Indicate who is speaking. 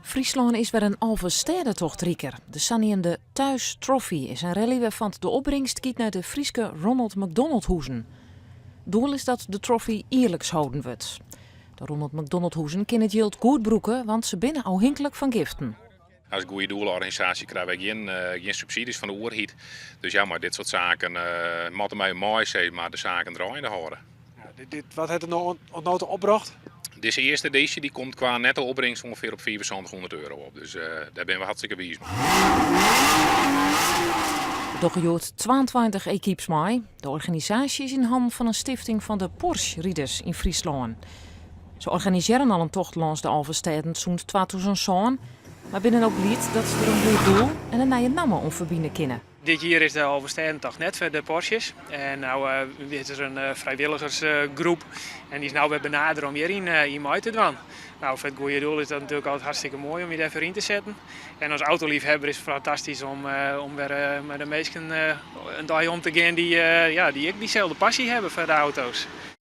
Speaker 1: Friesland is weer een Alve rieker. De sanniende Thuis Trophy is een rally waarvan de opbrengst kiet naar de Frieske Ronald McDonald Hoezen. Doel is dat de trophy eerlijks houden wordt. De Ronald McDonald Hoezen kunnen het yield goed broeken, want ze binnen afhankelijk van giften.
Speaker 2: Als goede doelenorganisatie krijgen wij geen subsidies van de overheid. Dus ja, maar dit soort zaken moeten mij mooi zijn, maar de zaken draaiende houden.
Speaker 3: Ja, wat heeft er nou de opdracht?
Speaker 2: Deze eerste editie die komt qua netto opbrengst ongeveer op €400 op. Dus daar ben we hartstikke wijs mee.
Speaker 1: Er gejoerd 22 equipes mee. De organisatie is in handen van een stichting van de Porsche-rieders in Friesland. Ze organiseren al een tocht langs de Alvesteden sinds 2007, maar binnen ook lied dat ze er een goed doel en een nieuwe namen om verbinden kunnen.
Speaker 4: Dit jaar is de Alvestedentag net voor de Porsches. En nou is er een vrijwilligersgroep. En die is nou weer benaderd om weer in mee te doen. Nou, voor het goede doel is dat natuurlijk altijd hartstikke mooi om je daarvoor in te zetten. En als autoliefhebber is het fantastisch om weer met de meesten een dag om te gaan die ook diezelfde passie hebben voor de auto's.